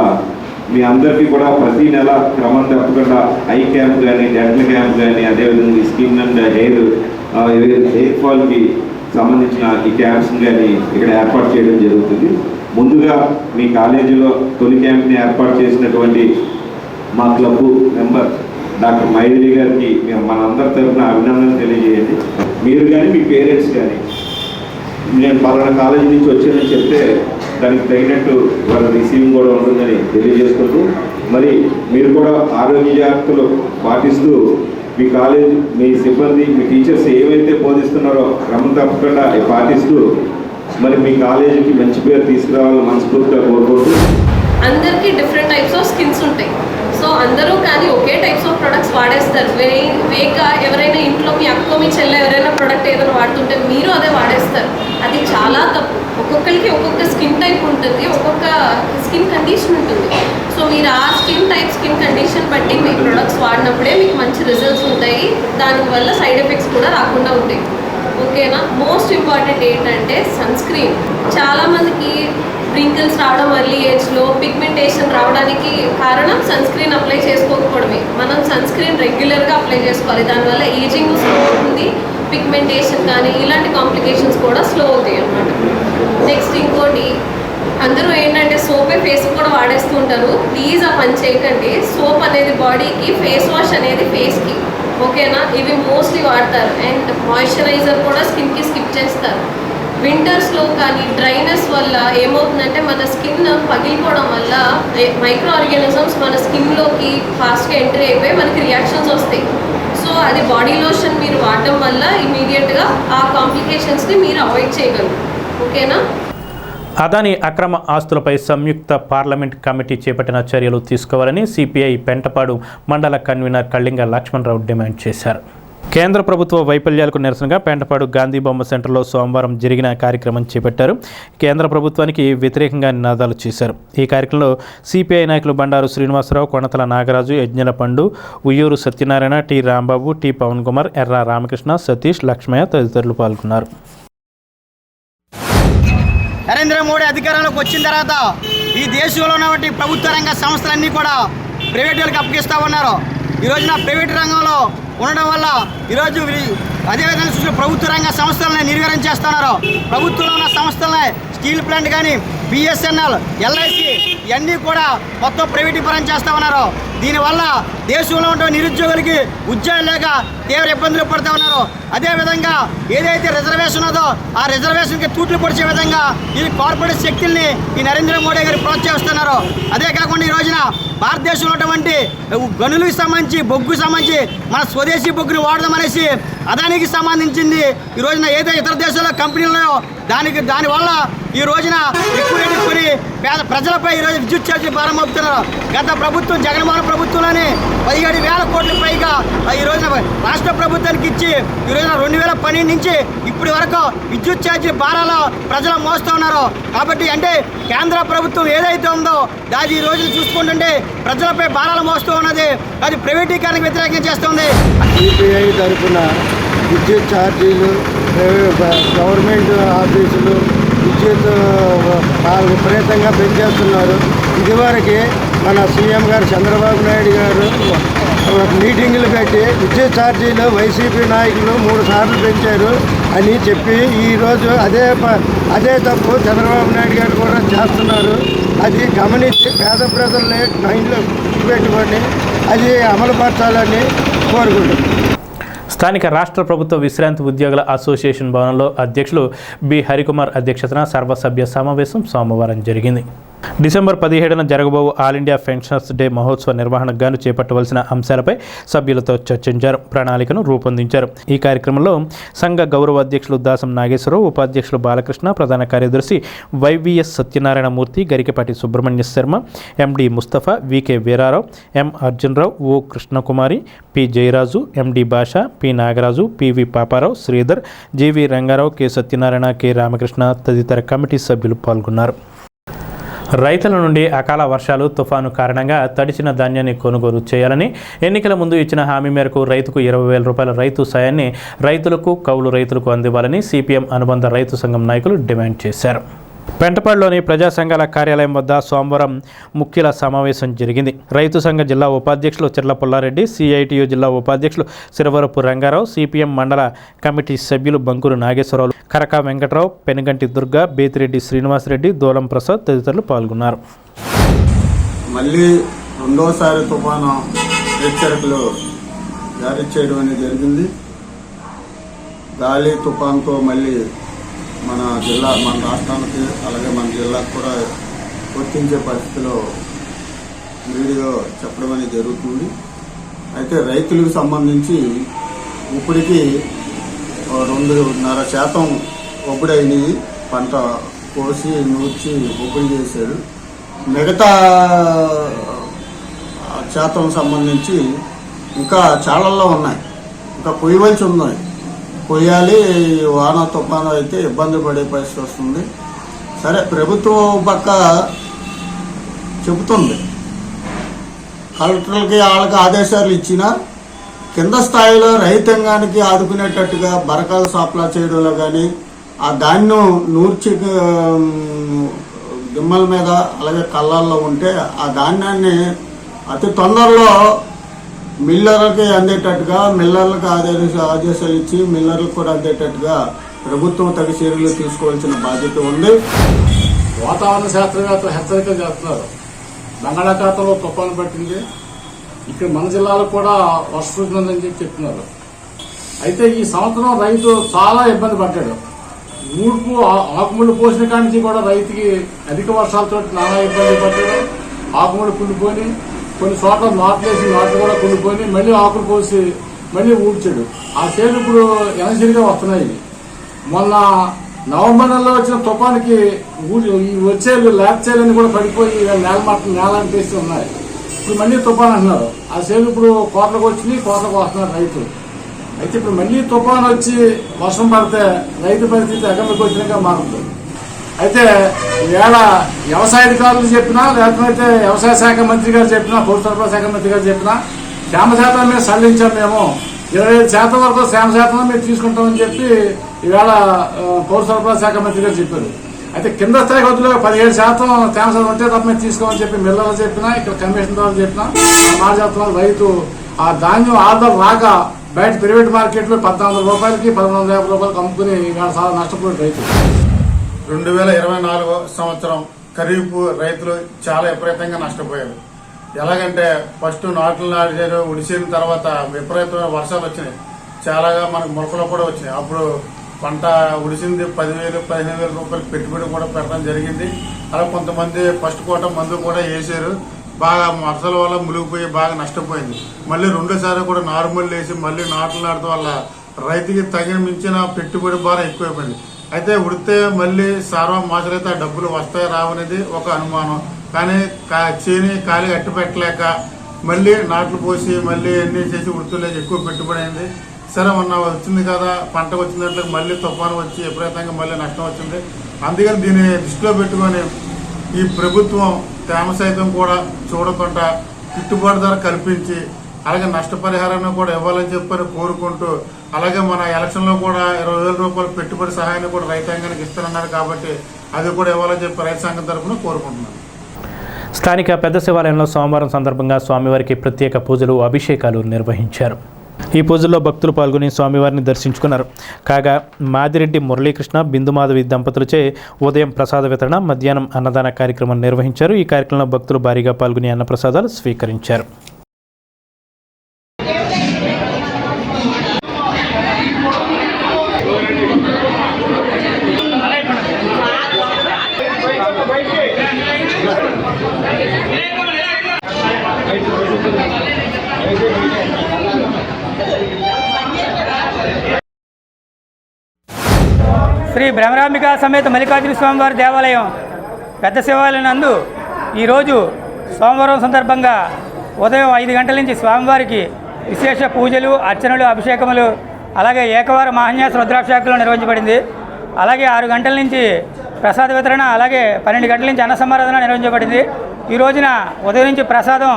మీ అందరికీ కూడా ప్రతి నెల క్రమం తప్పకుండా ఐ క్యాంప్ కానీ, డెంటల్ క్యాంప్ కానీ, అదేవిధంగా స్కిన్ అండ్ హెయిర్ ఫాల్కి సంబంధించిన ఈ క్యాంప్స్ కానీ ఇక్కడ ఏర్పాటు చేయడం జరుగుతుంది. ముందుగా మీ కాలేజీలో తొలి క్యాంప్ని ఏర్పాటు చేసినటువంటి మా క్లబ్ మెంబర్ డాక్టర్ మైథిలి గారికి మనందరి తరఫున అభినందనలు తెలియజేయండి. మీరు కానీ మీ పేరెంట్స్ కానీ నేను పలానా కాలేజీ నుంచి వచ్చానని చెప్తే దానికి తగినట్టు వాళ్ళ రిసీవింగ్ కూడా ఉంటుందని తెలియజేసుకుంటూ, మరి మీరు కూడా ఆరోగ్య జాగ్రత్తలు పాటిస్తూ మీ కాలేజ్, మీ సిబ్బంది, మీ టీచర్స్ ఏవైతే బోధిస్తున్నారో క్రమం తప్పకుండా పాటిస్తూ మరి మీ కాలేజీకి మంచి పేరు తీసుకురావాలని మనస్ఫూర్తిగా కోరుకుంటూ, అందరికీ డిఫరెంట్ టైప్స్ ఆఫ్ స్కిన్స్ ఉంటాయి. సో అందరూ కానీ ఒకే టైప్స్ ఆఫ్ ప్రొడక్ట్స్ వాడేస్తారు. వేగా ఎవరైనా ఇంట్లో మీ అక్క, మీ చెల్లె ఎవరైనా ప్రొడక్ట్ ఏదైనా వాడుతుంటే మీరు అదే వాడేస్తారు. అది చాలా తప్పు. ఒక్కొక్కరికి ఒక్కొక్క స్కిన్ టైప్ ఉంటుంది, ఒక్కొక్క స్కిన్ కండిషన్ ఉంటుంది. సో మీరు ఆ స్కిన్ టైప్, స్కిన్ కండిషన్ బట్టి మీ ప్రొడక్ట్స్ వాడినప్పుడే మీకు మంచి రిజల్ట్స్ ఉంటాయి. దానివల్ల సైడ్ ఎఫెక్ట్స్ కూడా రాకుండా ఉంటాయి. ఓకేనా? మోస్ట్ ఇంపార్టెంట్ ఏంటంటే సన్ స్క్రీన్. చాలామందికి రింకిల్స్ రావడం ఎర్లీ ఏజ్లో, పిగ్మెంటేషన్ రావడానికి కారణం సన్ స్క్రీన్ అప్లై చేసుకోకపోవడమే. మనం సన్ స్క్రీన్ రెగ్యులర్గా అప్లై చేసుకోవాలి. దానివల్ల ఏజింగ్ స్లో అవుతుంది, పిగ్మెంటేషన్ కానీ ఇలాంటి కాంప్లికేషన్స్ కూడా స్లో అవుతాయి అన్నమాట. నెక్స్ట్ ఇంకోటి, అందరూ ఏంటంటే సోపే ఫేస్ కూడా వాడేస్తూ ఉంటారు. ప్లీజ్ ఆ పని చేయకండి. సోప్ అనేది బాడీకి, ఫేస్ వాష్ అనేది ఫేస్కి. ఓకేనా? ఇవి మోస్ట్లీ వాడతారు. అండ్ మాయిశ్చరైజర్ కూడా స్కిన్కి స్కిప్ చేస్తారు. వింటర్స్లో కానీ డ్రైనెస్ వల్ల ఏమవుతుందంటే మన స్కిన్ పగిలిపోవడం వల్ల మైక్రో ఆర్గానిజమ్స్ మన స్కిన్లోకి ఫాస్ట్గా ఎంట్రీ అయిపోయి మనకి రియాక్షన్స్ వస్తాయి. సో అది బాడీ లోషన్ మీరు వాడటం వల్ల ఇమీడియట్గా ఆ కాంప్లికేషన్స్ని మీరు అవాయిడ్ చేయగలరు. ఓకేనా? అదాని అక్రమ ఆస్తులపై సంయుక్త పార్లమెంట్ కమిటీ చేపట్టిన చర్యలు తీసుకోవాలని సిపిఐ పెంటపాడు మండల కన్వీనర్ కళింగ లక్ష్మణరావు డిమాండ్ చేశారు. కేంద్ర ప్రభుత్వ వైఫల్యాలకు నిరసనగా పెంటపాడు గాంధీ బొమ్మ సెంటర్లో సోమవారం జరిగిన కార్యక్రమం చేపట్టారు. కేంద్ర ప్రభుత్వానికి వ్యతిరేకంగా నినాదాలు చేశారు. ఈ కార్యక్రమంలో సిపిఐ నాయకులు బండారు శ్రీనివాసరావు, కొణతల నాగరాజు, యజ్ఞల పండు, ఉయ్యూరు సత్యనారాయణ, టి రాంబాబు, టి పవన్ కుమార్, ఎర్ర రామకృష్ణ, సతీష్, లక్ష్మయ్య తదితరులు పాల్గొన్నారు. నరేంద్ర మోడీ అధికారంలోకి వచ్చిన తర్వాత ఈ దేశంలో ఉన్నటువంటి ప్రభుత్వ రంగ సంస్థలన్నీ కూడా ప్రైవేట్ వాళ్ళకి అప్పగిస్తూ ఉన్నారు. ఈరోజు నా ప్రైవేట్ రంగంలో ఉండడం వల్ల ఈరోజు అదేవిధంగా చూసిన ప్రభుత్వ రంగ సంస్థలని నిర్వీర్యం చేస్తున్నారు. ప్రభుత్వంలో ఉన్న సంస్థలనే స్టీల్ ప్లాంట్ కానీ, బిఎస్ఎన్ఎల్, ఎల్ఐసి ఇవన్నీ కూడా మొత్తం ప్రైవేటీకరణ చేస్తూ ఉన్నారు. దీనివల్ల దేశంలో ఉండే నిరుద్యోగులకి ఉద్యోగం లేక తీవ్ర ఇబ్బందులు పడుతూ ఉన్నారు. అదేవిధంగా ఏదైతే రిజర్వేషన్ ఉందో ఆ రిజర్వేషన్కి తూట్లు పొడిచే విధంగా ఈ కార్పొరేట్ శక్తుల్ని ఈ నరేంద్ర మోడీ గారు ప్రోత్సహిస్తున్నారు. అదే కాకుండా ఈ రోజున భారతదేశంలో ఉన్నటువంటి గనులకు సంబంధించి, బొగ్గు సంబంధించి మన స్వదేశీ బొగ్గును వాడదామనేసి అదానికి సంబంధించింది ఈ రోజున ఏదైతే ఇతర దేశాల్లో కంపెనీలు దానివల్ల ఈ రోజున ఎక్కువ రేటు కొని ప్రజలపై ఈరోజు విద్యుత్ ఛార్జీలు భారం మోపుతున్నారు. గత ప్రభుత్వం జగన్మోహన్ ప్రభుత్వంలోనే 17,000 కోట్ల పైగా ఈ రోజున రాష్ట్ర ప్రభుత్వానికి ఇచ్చి ఈ రోజున 2012 నుంచి ఇప్పటి వరకు విద్యుత్ ఛార్జీ భారాలు ప్రజలు మోస్తూ ఉన్నారు. కాబట్టి అంటే కేంద్ర ప్రభుత్వం ఏదైతే ఉందో దాని ఈ రోజున చూసుకుంటుంటే ప్రజలపై భారాలు మోస్తూ ఉన్నది. అది ప్రైవేటీకరణకు వ్యతిరేకంగా చేస్తుంది. సిపిఐ తరఫున విద్యుత్ ఛార్జీలు, గవర్నమెంట్ ఆఫీసులు విద్యుత్ విపరీతంగా పెంచేస్తున్నారు. ఇదివరకు మన సీఎం గారు చంద్రబాబు నాయుడు గారు మీటింగులు పెట్టి విద్యుత్ ఛార్జీలు వైసీపీ నాయకులు 3 సార్లు పెంచారు. అని చెప్పి ఈరోజు అదే తప్పు చంద్రబాబు నాయుడు గారు కూడా చేస్తున్నారు. అది గమనించి పేద ప్రజల్ని మైండ్లో పెట్టుకొని అది అమలుపరచాలని కోరుకుంటున్నాను. స్థానిక రాష్ట్ర ప్రభుత్వ విశ్రాంతి ఉద్యోగుల అసోసియేషన్ భవనంలో అధ్యక్షులు బి హరికుమార్ అధ్యక్షతన సర్వసభ్య సమావేశం సోమవారం జరిగింది. డిసెంబర్ 17న జరగబోవు ఆల్ ఇండియా పెన్షనర్స్ డే మహోత్సవ నిర్వహణకు గాను చేపట్టవలసిన అంశాలపై సభ్యులతో చర్చించారు, ప్రణాళికను రూపొందించారు. ఈ కార్యక్రమంలో సంఘ గౌరవ అధ్యక్షులు దాసం నాగేశ్వరరావు, ఉపాధ్యక్షులు బాలకృష్ణ, ప్రధాన కార్యదర్శి వైవిఎస్ సత్యనారాయణమూర్తి, గరికపాటి సుబ్రహ్మణ్య శర్మ, ఎండి ముస్తఫా, వికే వీరారావు, ఎం అర్జునరావు, ఓ కృష్ణకుమారి, పి జయరాజు, ఎండి భాష, పి నాగరాజు, పివి పాపారావు, శ్రీధర్, జీవి రంగారావు, కె సత్యనారాయణ, కె రామకృష్ణ తదితర కమిటీ సభ్యులు పాల్గొన్నారు. రైతుల నుండి అకాల వర్షాలు, తుఫాను కారణంగా తడిచిన ధాన్యాన్ని కొనుగోలు చేయాలని ఎన్నికల ముందు ఇచ్చిన హామీ మేరకు రైతుకు 20,000 రూపాయల రైతు సాయాన్ని రైతులకు, కౌలు రైతులకు అందివ్వాలని సిపిఎం అనుబంధ రైతు సంఘం నాయకులు డిమాండ్ చేశారు. పెంటపాడులోని ప్రజా సంఘాల కార్యాలయం వద్ద సోమవారం ముఖ్యుల సమావేశం జరిగింది. రైతు సంఘ జిల్లా ఉపాధ్యక్షులు చిర్ల పుల్లారెడ్డి, సిఐటియు జిల్లా ఉపాధ్యక్షులు సిరవరపు రంగారావు, సిపిఎం మండల కమిటీ సభ్యులు బంకూరు నాగేశ్వరరావు, కరకా వెంకట్రావు, పెనుగంటి దుర్గా, బేతిరెడ్డి శ్రీనివాసరెడ్డి, దోలం ప్రసాద్ తదితరులు పాల్గొన్నారు. మళ్ళీ రెండోసారి తుఫాను హెచ్చరికలు జారీ చేయడం అనేది జరిగింది. గాలి తుఫాన్తో మళ్ళీ మన రాష్ట్రానికి అలాగే మన జిల్లాకు కూడా వర్తించే పరిస్థితిలో వీడియో చెప్పడం అనేది జరుగుతుంది. అయితే రైతులకు సంబంధించి ఇప్పటికీ 2.5% ఒబ్బుడైనవి, పంట కోసి నూర్చి ఒబ్బుడు చేశారు. మిగతా శాతం సంబంధించి ఇంకా చాలల్లో ఉన్నాయి, ఇంకా కొయ్యవలసి ఉన్నాయి. కొయ్యాలి, వాన తుఫాను అయితే ఇబ్బంది పడే పరిస్థితి వస్తుంది. సరే, ప్రభుత్వం పక్క చెబుతుంది, కలెక్టర్లకి వాళ్ళకి ఆదేశాలు ఇచ్చినా కింద స్థాయిలో రైతాంగానికి ఆదుకునేటట్టుగా బరకాలు సప్లై చేయడంలో కానీ, ఆ ధాన్యం నూర్చి దిమ్మల మీద అలాగే కళ్ళల్లో ఉంటే ఆ ధాన్యాన్ని అతి తొందరలో మిల్లర్లకి అందేటట్టుగా, మిల్లర్లకు ఆదేశాలు ఇచ్చి మిల్లర్లకు కూడా అందేటట్టుగా ప్రభుత్వం తగు చర్యలు తీసుకోవాల్సిన బాధ్యత ఉంది. వాతావరణ శాస్త్రవేత్తలు హెచ్చరికలు చేస్తున్నారు. బంగాళాఖాతంలో తుఫాను పట్టింది, ఇక్కడ మన జిల్లాలో కూడా వర్షం ఉందని చెప్పి చెప్తున్నారు. అయితే ఈ సంవత్సరం రైతు చాలా ఇబ్బంది పడ్డాడు. ఆకుముళ్ళు పోసిన కాడి నుంచి కూడా రైతుకి అధిక వర్షాలతో నానా ఇబ్బంది పడ్డాడు. ఆకుముళ్ళు కుళ్ళిపోయి, కొన్ని చోట్ల నాట్లు కూడా కుళ్ళిపోయి, మళ్ళీ ఆకులు పోసి మళ్ళీ ఊడ్చాడు. ఆ చేలు ఇప్పుడు ఎనర్జీగా వస్తున్నాయి. మొన్న నవంబర్ నెలలో వచ్చిన తుఫానికి ఈ వచ్చేలు లేత చేలని కూడా పడిపోయి నేల అంటేసి ఉన్నాయి. ఇప్పుడు మళ్ళీ తుఫాన్ అంటున్నారు. ఆ చేలు ఇప్పుడు కోతలకు వచ్చినాయి, కోతలకు వస్తున్నారు రైతులు. అయితే ఇప్పుడు మళ్ళీ తుఫాన్ వచ్చి వర్షం పడితే రైతు పరిస్థితి ఎగమికి వచ్చినాక మారుతుంది. అయితే ఈవేళ వ్యవసాయ అధికారులు చెప్పినా, లేకపోతే వ్యవసాయ శాఖ మంత్రి గారు చెప్పినా, పౌర సరఫరా శాఖ మంత్రి గారు చెప్పినా క్షేమ శాతం మీద సడలించాం, మేము 25% వరకు క్షేమ శాతం మేము తీసుకుంటామని చెప్పి ఈవేళ పౌర సరఫరా శాఖ మంత్రి గారు చెప్పారు. అయితే కింద స్థాయి వద్దులో 17% క్షేమ శాతం ఉంటే తప్ప మేము తీసుకోమని చెప్పి మిల్లర్లు చెప్పినా, ఇక్కడ కమిషన్ ద్వారా చెప్పినా మాట చెప్తున్నారు. రైతు ఆ ధాన్యం ఆర్డర్ రాక బయట ప్రైవేట్ మార్కెట్లో 1,400 రూపాయలకి 1,150 రూపాయలకి అమ్ముకుని ఇవాళ చాలా నష్టపోయాడు రైతు. 2024 సంవత్సరం ఖరీఫ్ రైతులు చాలా విపరీతంగా నష్టపోయారు. ఎలాగంటే ఫస్ట్ నాట్లు నాటారు, ఉడిసిన తర్వాత విపరీతమైన వర్షాలు వచ్చినాయి. చాలాగా మనకు మొలకలు కూడా వచ్చినాయి. అప్పుడు పంట ఉడిసింది 10,000-15,000 రూపాయలు పెట్టుబడి కూడా పెట్టడం జరిగింది. అలా కొంతమంది ఫస్ట్ కోట మందు కూడా వేసారు. బాగా వర్షాల వల్ల మునిగిపోయి బాగా నష్టపోయింది. మళ్ళీ రెండోసారి కూడా నార్మల్ వేసి మళ్ళీ నాట్లు నాటడం వల్ల రైతుకి తగిన మించిన పెట్టుబడి భారం ఎక్కువైపోయింది. అయితే ఉడితే మళ్ళీ సార్వం మాసలైతే ఆ డబ్బులు వస్తాయి రావనేది ఒక అనుమానం. కానీ చేని ఖాళీ అట్టి పెట్టలేక మళ్ళీ నాట్లు పోసి మళ్ళీ ఎన్ని చేసి ఉడుతులేక ఎక్కువ పెట్టుబడి అయింది. సరే, మొన్న వచ్చింది కదా పంట వచ్చినట్లు మళ్ళీ తుఫాను వచ్చి విపరీతంగా మళ్ళీ నష్టం వచ్చింది. అందుకని దీన్ని దృష్టిలో పెట్టుకొని ఈ ప్రభుత్వం తేమ సైతం కూడా చూడకుండా గిట్టుబాటు ధర కల్పించి అలాగే నష్టపరిహారాన్ని కూడా ఇవ్వాలని చెప్పని కోరుకుంటూ, అలాగే మన ఎలక్షన్లో కూడా 20,000 రూపాయలు పెట్టుబడి సహాయాన్ని కూడా రైతాంగానికి ఇస్తానన్నారు. కాబట్టి అది కూడా ఇవ్వాలని చెప్పి రైతు సంఘం తరఫున కోరుకుంటున్నాను. స్థానిక పెద్ద శివాలయంలో సోమవారం సందర్భంగా స్వామివారికి ప్రత్యేక పూజలు, అభిషేకాలు నిర్వహించారు. ఈ పూజల్లో భక్తులు పాల్గొని స్వామివారిని దర్శించుకున్నారు. కాగా మాదిరెడ్డి మురళీకృష్ణ బిందుమాధవి దంపతులచే ఉదయం ప్రసాద వితరణ, మధ్యాహ్నం అన్నదాన కార్యక్రమం నిర్వహించారు. ఈ కార్యక్రమంలో భక్తులు భారీగా పాల్గొని అన్నప్రసాదాలు స్వీకరించారు. శ్రీ భ్రమరాంబిక సమేత మల్లికార్జున స్వామివారి దేవాలయం పెద్ద శివాలయం నందు ఈరోజు సోమవారం సందర్భంగా ఉదయం 5 గంటల నుంచి స్వామివారికి విశేష పూజలు, అర్చనలు, అభిషేకములు, అలాగే ఏకవార మహాన్యాస రుద్రాభిషేకాలు నిర్వహించబడింది. అలాగే 6 గంటల నుంచి ప్రసాద వితరణ, అలాగే 12 గంటల నుంచి అన్న సమారాధన నిర్వహించబడింది. ఈ రోజున ఉదయం నుంచి ప్రసాదం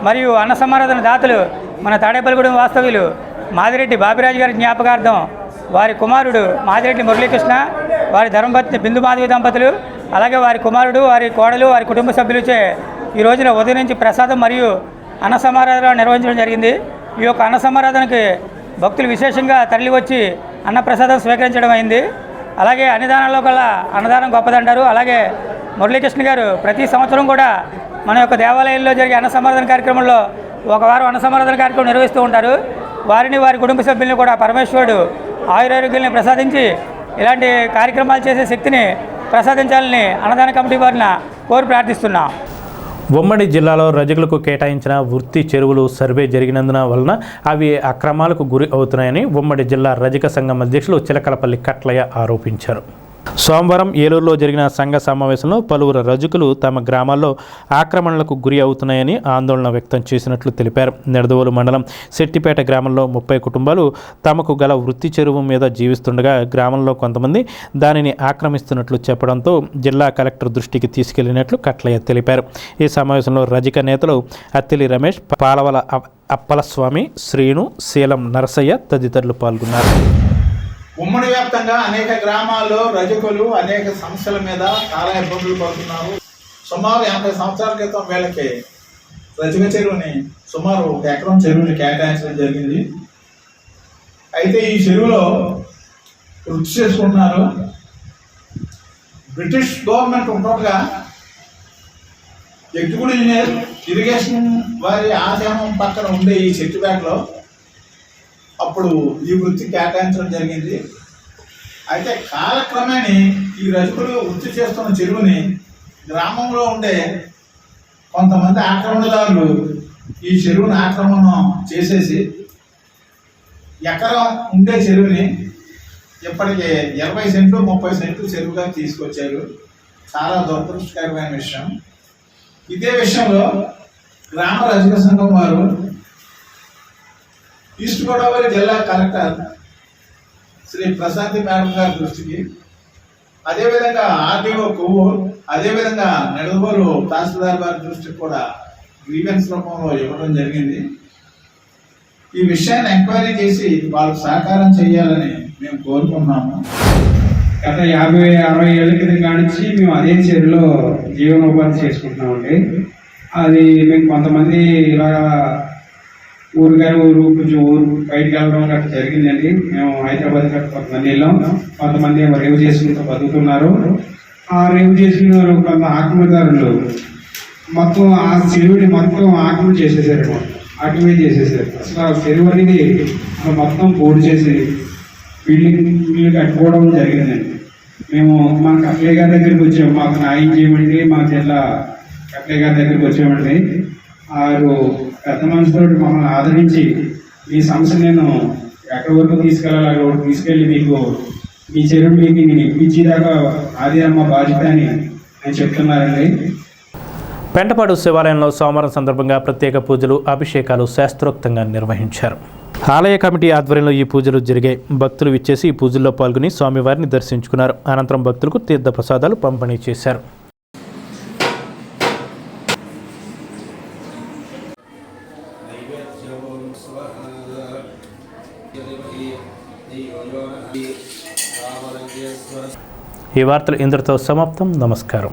మరియు అన్న సమారాధన దాతలు మన తాడేపల్లిగూడెం వాస్తవ్యులు మాదిరెడ్డి బాపిరాజు గారి జ్ఞాపకార్థం వారి కుమారుడు మాదిరెడ్డి మురళీకృష్ణ, వారి ధర్మపత్ని బిందుమాధవి దంపతులు, అలాగే వారి కుమారుడు, వారి కోడలు, వారి కుటుంబ సభ్యులచే ఈ రోజున ఉదయం నుంచి ప్రసాదం మరియు అన్న సమారాధన నిర్వహించడం జరిగింది. ఈ యొక్క అన్న సమారాధనకి భక్తులు విశేషంగా తరలి వచ్చి అన్న ప్రసాదం స్వీకరించడం అయింది. అలాగే అన్నదానంలో కల్లా అన్నదానం గొప్పదంటారు. అలాగే మురళీకృష్ణ గారు ప్రతి సంవత్సరం కూడా మన యొక్క దేవాలయంలో జరిగే అన్న సమారాధన కార్యక్రమంలో ఒక వారం అన్న సమారాధన కార్యక్రమం నిర్వహిస్తూ ఉంటారు. వారిని, వారి కుటుంబ సభ్యులను కూడా పరమేశ్వరుడు ఆయురారోగ్యాలను ప్రసాదించి ఇలాంటి కార్యక్రమాలు చేసే శక్తిని ప్రసాదించాలని అన్నదాన కమిటీ వారిని కోరి ప్రార్థిస్తున్నాం. ఉమ్మడి జిల్లాలో రజకులకు కేటాయించిన వృత్తి చెరువులు సర్వే జరిగినందున వలన అవి అక్రమాలకు గురి అవుతున్నాయని ఉమ్మడి జిల్లా రజక సంఘం అధ్యక్షులు చిలకలపల్లి కట్లయ్య ఆరోపించారు. సోమవారం ఏలూరులో జరిగిన సంఘ సమావేశంలో పలువురు రజకులు తమ గ్రామాల్లో ఆక్రమణలకు గురి అవుతున్నాయని ఆందోళన వ్యక్తం చేసినట్లు తెలిపారు. నిడదవోలు మండలం శెట్టిపేట గ్రామంలో 30 కుటుంబాలు తమకు గల వృత్తి చెరువు మీద జీవిస్తుండగా గ్రామంలో కొంతమంది దానిని ఆక్రమిస్తున్నట్లు చెప్పడంతో జిల్లా కలెక్టర్ దృష్టికి తీసుకెళ్లినట్లు కట్లయ్య తెలిపారు. ఈ సమావేశంలో రజక నేతలు అత్తిలి రమేష్, పాలవల అప్పలస్వామి, శ్రీను, శీలం నరసయ్య తదితరులు పాల్గొన్నారు. ఉమ్మడి వ్యాప్తంగా అనేక గ్రామాల్లో రజకులు అనేక సమస్యల మీద చాలా ఇబ్బందులు పడుతున్నారు. సుమారు 80 సంవత్సరాల క్రితం వీళ్ళకి రజక చెరువుని సుమారు 1 ఎకరం చెరువుని కేటాయించడం జరిగింది. అయితే ఈ చెరువులో వృత్తి చేసుకుంటున్నారు. బ్రిటిష్ గవర్నమెంట్ ఉండగా ఎగ్జిక్యూటివ్ ఇంజనీర్ ఇరిగేషన్ వారి ఆశ్రమం పక్కన ఉండే ఈ చెట్టుపేటలో అప్పుడు ఈ వృత్తి కేటాయించడం జరిగింది. అయితే కాలక్రమేణీ ఈ రజకులు వృత్తి చేస్తున్న చెరువుని గ్రామంలో ఉండే కొంతమంది ఆక్రమణదారులు ఈ చెరువుని ఆక్రమణ చేసేసి ఎకరం ఉండే చెరువుని ఇప్పటికే 20 సెంట్లు 30 సెంట్లు చెరువుగా తీసుకొచ్చారు. చాలా దురదృష్టకరమైన విషయం. ఇదే విషయంలో గ్రామ రజక సంఘం వారు ఈస్ట్ గోదావరి జిల్లా కలెక్టర్ శ్రీ ప్రశాంతి మేడం గారి దృష్టికి, అదేవిధంగా ఆర్డీఓ కొవ్వూరు, అదేవిధంగా నిడదవోలు తహసీల్దార్ గారి దృష్టికి కూడా గ్రీవెన్స్ రూపంలో ఇవ్వడం జరిగింది. ఈ విషయాన్ని ఎంక్వైరీ చేసి వాళ్ళకు సహకారం చేయాలని మేము కోరుకున్నాము. గత 50-60 ఏళ్ళ క్రితం కానించి మేము అదే చెరువులో జీవనోపాధి చేసుకుంటున్నామండి. అది మేము కొంతమంది ఇలా ఊరు కొంచెం ఊరు బయటకు వెళ్ళడం గట్రా జరిగిందండి. మేము హైదరాబాద్ గట్రా కొంతమంది వెళ్ళాం. కొంతమంది రేవు చేసుకుంటూ బతుకుతున్నారు. ఆ రేవు చేసుకున్న కొంత ఆక్రమణదారులు మొత్తం ఆ చెరువుని మొత్తం ఆక్రమణ చేసేసారు, ఆక్రమణ చేసేసారు. అసలు ఆ చెరువు అనేది మొత్తం పోడు చేసి బిల్డింగ్ కట్టుకోవడం జరిగిందండి. మేము మా కట్లయ్య గారి దగ్గరికి వచ్చాము, మాకు న్యాయం చేయమండి, మా జిల్లా కట్లయ్య గారి దగ్గరికి వచ్చామండి. వారు పెద్ద మనసుతో మమ్మల్ని ఆదరించి మీ సమస్య నేను ఎక్కడి వరకు తీసుకెళ్ళాలి అక్కడ వరకు తీసుకెళ్ళి మీకు మీ చెరువు మీకు నేను ఇప్పించేదాకా అది మా బాధ్యత అని ఆయన చెప్తున్నారండి. పెంటపాడు శివాలయంలో సోమవారం సందర్భంగా ప్రత్యేక పూజలు, అభిషేకాలు శాస్త్రోక్తంగా నిర్వహించారు. ఆలయ కమిటీ ఆధ్వర్యంలో ఈ పూజలు జరిగాయి. భక్తులు విచ్చేసి ఈ పూజల్లో పాల్గొని స్వామివారిని దర్శించుకున్నారు. అనంతరం భక్తులకు తీర్థ ప్రసాదాలు పంపిణీ చేశారు. ఈ వార్తలు ఇంతటితో సమాప్తం. నమస్కారం.